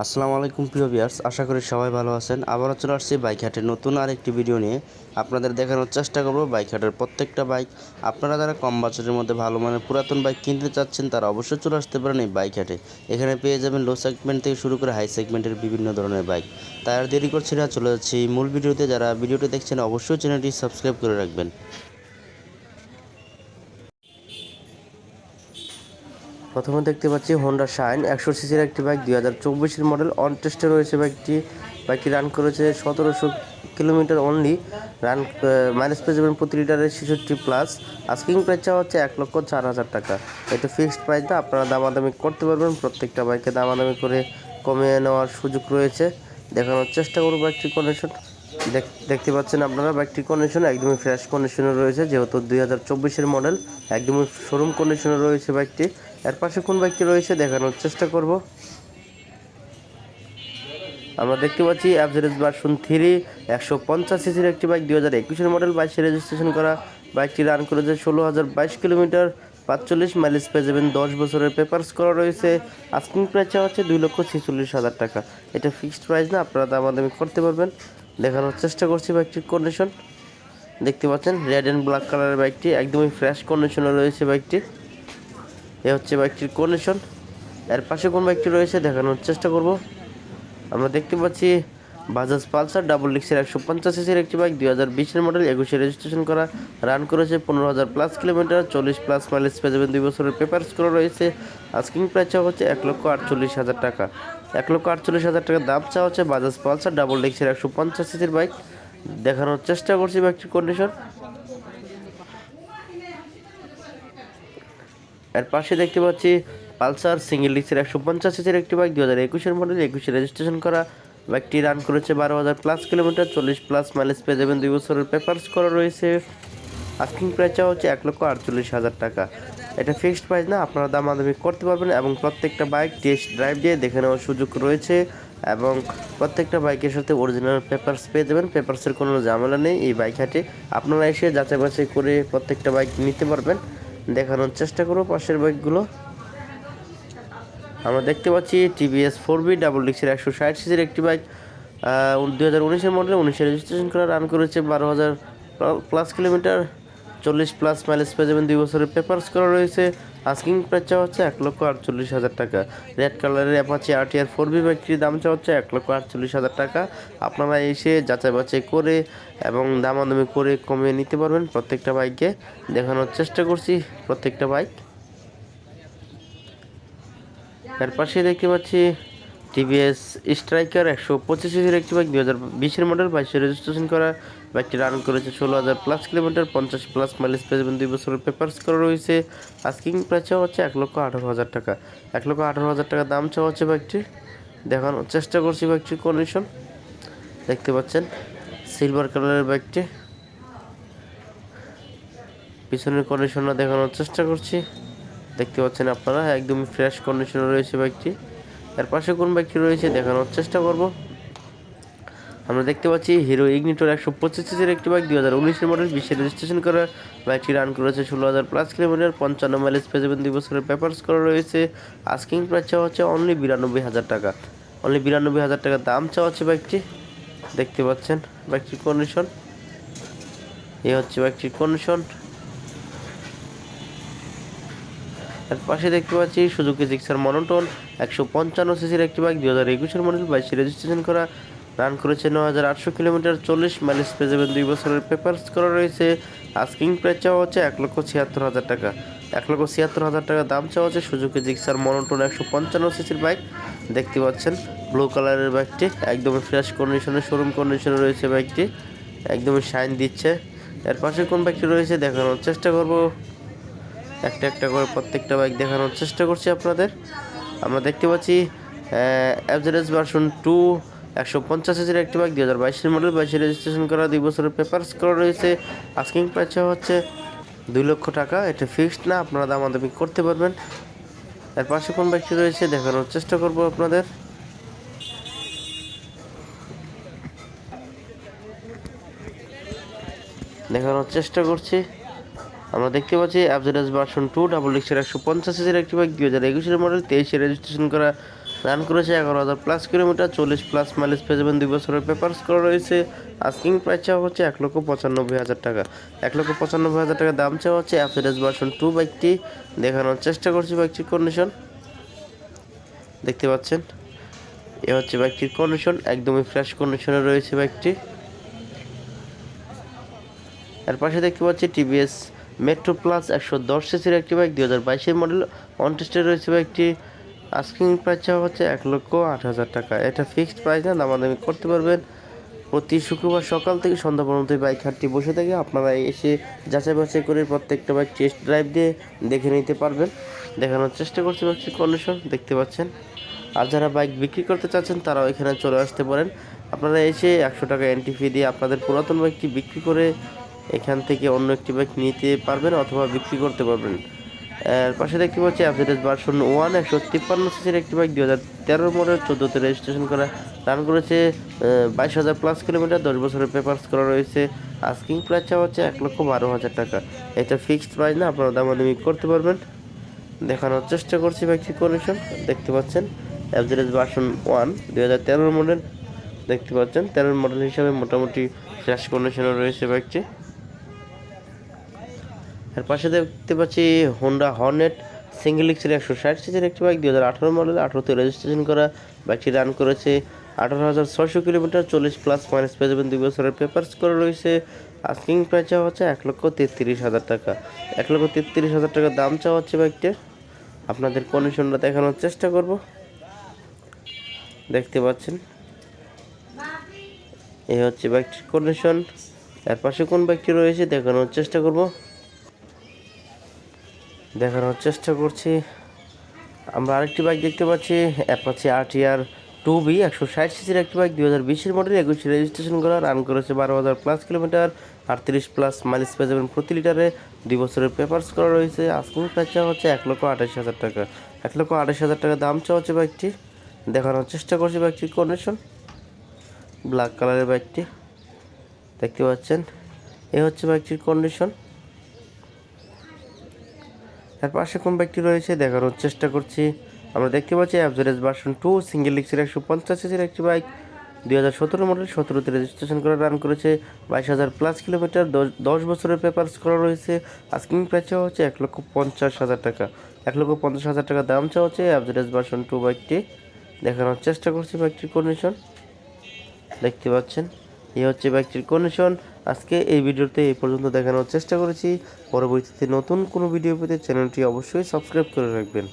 আসসালামু আলাইকুম প্রিয় ভিউয়ার্স, আশা করি সবাই ভালো আছেন। আবারও চলে আসছি বাইক হাটের নতুন আরেকটি ভিডিও নিয়ে আপনাদের দেখানোর চেষ্টা করব বাইক হাটের প্রত্যেকটা বাইক। আপনারা যারা কম বাজেটের মধ্যে ভালো মানের পুরাতন বাইক কিনতে চাচ্ছেন তারা অবশ্যই চলে আসতে পারেন এই বাইক হাটে। এখানে পেয়ে যাবেন লো সেগমেন্ট থেকে শুরু করে হাই সেগমেন্টের বিভিন্ন ধরনের বাইক। তাই আর দেরি করছি না, চলে যাচ্ছি মূল ভিডিওতে। যারা ভিডিওটি দেখছেন অবশ্যই চ্যানেলটি সাবস্ক্রাইব করে রাখবেন। প্রথমে দেখতে পাচ্ছি হোন্ডা শাইন 100 সিসির একটি বাইক, 2024-এর মডেল। অন টেস্টে রয়েছে বাইকটি রান করেছে 1700 কিলোমিটার অনলি। মাইলেজ পেয়ে যাবেন প্রতি লিটারে 66+। আস্কিং প্রাইস চাওয়া হচ্ছে 1,04,000 টাকা। এটা ফিক্সড প্রাইস না, আপনারা দামাদামি করতে পারবেন। প্রত্যেকটা বাইকে দামাদামি করে কমিয়ে নেওয়ার সুযোগ রয়েছে। দেখানোর চেষ্টা করব বাইকটির কন্ডিশন। দেখতে পাচ্ছেন আপনারা বাইকটির কন্ডিশন একদমই ফ্রেশ কন্ডিশনে রয়েছে, যেহেতু 2024-এর মডেল। একদমই শোরুম কন্ডিশনে রয়েছে বাইকটি। এর পাশে কোন বাইকটি রয়েছে দেখানোর চেষ্টা করব। আমরা দেখতে পাচ্ছি অ্যাভারেজ ভার্সন 3 150 সিসির একটি বাইক, 2021-এর মডেল, 22-এ রেজিস্ট্রেশন করা। বাইকটি রান করেছে 16,022 কিলোমিটার, 45 মাইলেজ পেয়ে যাবেন। 10 বছরের পেপারস করা রয়েছে। আস্কিং প্রাইস হচ্ছে 2,46,000 টাকা। এটা ফিক্সড প্রাইস না, আপনারা দামাদামি করতে পারবেন। দেখানোর চেষ্টা করছি বাইকটির কন্ডিশন। দেখতে পাচ্ছেন রেড অ্যান্ড ব্ল্যাক কালারের বাইকটি, একদমই ফ্রেশ কন্ডিশনে রয়েছে বাইকটি। এ হচ্ছে বাইকটির কন্ডিশন। এর পাশে কোন বাইকটি রয়েছে দেখানোর চেষ্টা করব। আমরা দেখতে পাচ্ছি বাজাজ পালসার ডাবল ডিক্সের 150 সিসির একটি বাইক, 2020-এর মডেল, 21-এ রেজিস্ট্রেশন করা। রান করেছে 15,000+ কিলোমিটার, 40+ মাইলেজ পেয়ে যাবেন। 2 বছরের পেপারস করা রয়েছে। আস্কিং প্রাইস চাওয়া হচ্ছে 1,48,000 টাকা। 1,48,000 টাকা দাম চাওয়া হচ্ছে বাজাজ পালসার ডাবল ডিক্সের 150 সিসির বাইক। দেখানোর চেষ্টা করছি বাইকটির কন্ডিশন। এর পাশে দেখতে পাচ্ছি পালসার সিঙ্গেল ডিক্সের 150 সিসির একটি বাইক, 2021-এর মডেল, 21-এ রেজিস্ট্রেশন করা। বাইকটি রান করেছে 12,000+ কিলোমিটার, 40+ মাইলেজ পেয়ে যাবেন। 2 বছরের পেপারস করা রয়েছে। আস্কিং প্রাইস চাওয়া হচ্ছে 1,48,000 টাকা। এটা ফিক্সড প্রাইস না, আপনারা দামাদামি করতে পারবেন এবং প্রত্যেকটা বাইক টেস্ট ড্রাইভ দিয়ে দেখে নেওয়ার সুযোগ রয়েছে। এবং প্রত্যেকটা বাইকের সাথে অরিজিনাল পেপারস পেয়ে যাবেন। পেপারসের কোনো ঝামেলা নেই এই বাইক হাটে। আপনারা এসে যাচাই বাছাই করে প্রত্যেকটা বাইক নিতে পারবেন। দেখানোর চেষ্টা করব পাশের বাইকগুলো। আমরা দেখতে পাচ্ছি টিভিএস 4B ডাবল ডিক্সের 160 সিসির একটি বাইক, 2019-এর মডেল, 19-এ রেজিস্ট্রেশন করা। রান করেছে 12,000+ কিলোমিটার, 40+ মাইলেজ পেয়ে যাবেন। 2 বছরের পেপারস করা রয়েছে। আস্কিং প্রাইস চাওয়া হচ্ছে 1,48,000 টাকা। রেড কালারের অ্যাপাচি RTR 4B বাইকটির দাম চাওয়া হচ্ছে 1,48,000 টাকা। আপনারা এসে যাচাই বাছাই করে এবং দামাদামি করে কমিয়ে নিতে পারবেন প্রত্যেকটা বাইকে। দেখানোর চেষ্টা করছি প্রত্যেকটা বাইক। এর পাশে দেখতে পাচ্ছি টিভিএস স্ট্রাইকার 125 সিসির একটি বাইক, 2020-এর মডেল, 22-এ রেজিস্ট্রেশন করা। বাইকটি রান করেছে 16,000+ কিলোমিটার, 50+ মাইলেজ পেয়ে যাবেন। 2 বছরের পেপারস করা রয়েছে। আস্কিং প্রাইস চাওয়া হচ্ছে 1,18,000 টাকা। 1,18,000 টাকা দাম চাওয়া হচ্ছে বাইকটির। দেখানোর চেষ্টা করছি বাইকটির কন্ডিশন। দেখতে পাচ্ছেন সিলভার কালারের বাইকটি। পিছনের কন্ডিশনটা দেখানোর চেষ্টা করছি। দেখতে পাচ্ছেন আপনারা একদমই ফ্রেশ কন্ডিশনে রয়েছে বাইকটি। এর পাশে কোন বাইকটি রয়েছে দেখানোর চেষ্টা করব। আমরা দেখতে পাচ্ছি হিরো ইগনিটর 125 সিসির একটি বাইক, 2019-এর মডেল, 20-এ রেজিস্ট্রেশন করা। বাইকটি রান করেছে 16,000+ কিলোমিটার, 55 মাইলেজ পেয়ে যাবেন। 2 বছরের পেপারস করা রয়েছে। আস্কিং প্রাইস চাওয়া হচ্ছে অনলি 92,000 টাকা। অনলি 92,000 টাকা দাম চাওয়া হচ্ছে বাইকটি। দেখতে পাচ্ছেন বাইকটির কন্ডিশন। এই হচ্ছে বাইকটির কন্ডিশন। এর পাশে দেখতে পাচ্ছি সুজুকি জিক্সার মনোটন 155 সিসির একটি বাইক, 2021-এর মডেল, 22-এ রেজিস্ট্রেশন করা। রান করেছে 9,800 কিলোমিটার, 40 মাইলেজ পেয়ে যাবেন। 2 বছরের পেপারস করা রয়েছে। আস্কিং প্রাইস চাওয়া হচ্ছে 1,76,000 টাকা। 1,76,000 টাকা দাম চাওয়া হচ্ছে সুজুকি জিক্সার মনোটন 155 সিসির বাইক। দেখতে পাচ্ছেন ব্লু কালারের বাইকটি, একদমই ফ্রেশ কন্ডিশনে, শোরুম কন্ডিশনে রয়েছে বাইকটি। একদমই শাইন দিচ্ছে। এর পাশে কোন বাইকটি রয়েছে দেখানোর চেষ্টা করব। একটা একটা করে প্রত্যেকটা বাইক দেখানোর চেষ্টা করছি আপনাদের। আমরা দেখতে পাচ্ছি অ্যাভারেজ ভার্সন 2 150 সিসির একটি বাইক, 2022-এর মডেল, 22-এ রেজিস্ট্রেশন করা। 2 বছরের পেপারস করা রয়েছে। আস্কিং প্রাইস হচ্ছে 2 লক্ষ টাকা। এটা ফিক্সড না, আপনারা দামাদামি করতে পারবেন। এর পাশে কোন বাইকটি রয়েছে দেখানোর চেষ্টা করব আপনাদের। দেখানোর চেষ্টা করছি। আমরা দেখতে পাচ্ছি অ্যাভারেজ ভার্সন 2 ডাবল ডিক্সের 150 সিসির একটি বাইক, 2021-এর মডেল, 23-এ রেজিস্ট্রেশন করা। রান করেছে 11,000+ কিলোমিটার, 40+ মাইলেজ পেয়ে যাবেন, 2 বছরের পেপারস করা রয়েছে। আস্কিং প্রাইস চাওয়া হচ্ছে 1,95,000 টাকা। 1,95,000 টাকা দাম চাওয়া হচ্ছে। অ্যাভরেজ ভার্সন 2 বাইকটি দেখানোর চেষ্টা করছি। বাইকটির কন্ডিশন দেখতে পাচ্ছেন, এ হচ্ছে বাইকটির কন্ডিশন, একদমই ফ্রেশ কন্ডিশনে রয়েছে বাইকটি। এর পাশে দেখতে পাচ্ছি টিভিএস মেট্রো প্লাস 110 সিসির একটি বাইক, 2022-এর মডেল, অন টেস্টে রয়েছে বাইকটি। আস্কিং প্রাইস চাওয়া হচ্ছে 1,08,000 টাকা। এটা ফিক্সড প্রাইস না, দামাদামি করতে পারবেন। প্রতি শুক্রবার সকাল থেকে সন্ধ্যা পর্যন্ত এই বাইক হাটটি বসে থাকে, আপনারা এসে যাচাই বাছাই করে প্রত্যেকটা বাইক টেস্ট ড্রাইভ দিয়ে দেখে নিতে পারবেন। দেখানোর চেষ্টা করছি বাইকটির কন্ডিশন দেখতে পাচ্ছেন। আর যারা বাইক বিক্রি করতে চাচ্ছেন তারাও এখানে চলে আসতে পারেন। আপনারা এসে 100 টাকা এন্ট্রি ফি দিয়ে আপনাদের পুরাতন বাইকটি বিক্রি করে এখান থেকে অন্য একটি বাইক নিতে পারবেন অথবা বিক্রি করতে পারবেন। এর পাশে দেখতে পাচ্ছি অ্যাভরেজ ভার্সন 1 153 সিসির একটি বাইক, 2013 মডেল, 14তে রেজিস্ট্রেশন করা, রান করেছে 22,000+ কিলোমিটার, 10 বছরের পেপারস করা রয়েছে। আস্কিং প্রাইস চাওয়া হচ্ছে 1,12,000 টাকা। এটা ফিক্সড প্রাইস না, আপনারা দামাদামি করতে পারবেন। দেখানোর চেষ্টা করছি বাইকটির কন্ডিশন দেখতে পাচ্ছেন। অ্যাভারেজ ভার্সন 1 2013 মডেল দেখতে পাচ্ছেন। 13 মডেল হিসাবে মোটামুটি ফ্রেশ কন্ডিশনে রয়েছে বাইকটি। এর পাশে দেখতে পাচ্ছি হোন্ডা হর্নেট সিঙ্গেল এক্সেল 160 সিসির একটি বাইক, 2018 মডেল, 18তে রেজিস্ট্রেশন করা। বাইকটি রান করেছে 18,600 কিলোমিটার, 40+ মাইলেজ পেয়ে যাবেন, 2 বছরের পেপারস করা রয়েছে। আস্কিং প্রাইস চাওয়া হচ্ছে 1,33,000 টাকা। 1,33,000 টাকা দাম চাওয়া হচ্ছে বাইকটির। আপনাদের কন্ডিশনটা দেখানোর চেষ্টা করব দেখতে পাচ্ছেন, এই হচ্ছে বাইকটির কন্ডিশন। এর পাশে কোন বাইকটি রয়েছে দেখানোর চেষ্টা করছি। আমরা আরেকটি বাইক দেখতে পাচ্ছি, অ্যাপাচি RTR 2B 160 সিসির একটি বাইক, 2020-এর মডেল, 21-এ রেজিস্ট্রেশন করা, রান করেছে 12,000+ কিলোমিটার, 38+ মাইলেজ পেয়ে যাবেন প্রতি লিটারে, 2 বছরের পেপারস করা রয়েছে। আস্কিং প্রাইস চাওয়া হচ্ছে 1,28,000 টাকা। 1,28,000 টাকা দাম চাওয়া হচ্ছে বাইকটি। দেখানোর চেষ্টা করছি বাইকটির কন্ডিশন। ব্ল্যাক কালারের বাইকটি দেখতে পাচ্ছেন, এ হচ্ছে বাইকটির কন্ডিশন। তার পাশে কোন বাইকটি রয়েছে দেখানোর চেষ্টা করছি। আমরা দেখতে পাচ্ছি অ্যাভারেজ ভার্সন 2 সিঙ্গেল এক্সেল 150 সিসির একটি বাইক, 2017 মডেল, 17তে রেজিস্ট্রেশন করে, রান করেছে 22,000+ কিলোমিটার, 10 বছরের পেপারস করা রয়েছে। আস্কিং প্রাইস চাওয়া হচ্ছে 1,50,000 টাকা। 1,50,000 টাকা দাম চাওয়া হচ্ছে অ্যাভারেজ ভার্সন 2 বাইকটি। দেখানোর চেষ্টা করছি বাইকটির কন্ডিশন দেখতে পাচ্ছেন, এই হচ্ছে বাইকটির কন্ডিশন। আজকে এই ভিডিওতে এই পর্যন্ত দেখানোর চেষ্টা করেছি। পরবর্তীতে নতুন কোনো ভিডিও পেতে চ্যানেলটি অবশ্যই সাবস্ক্রাইব করে রাখবেন।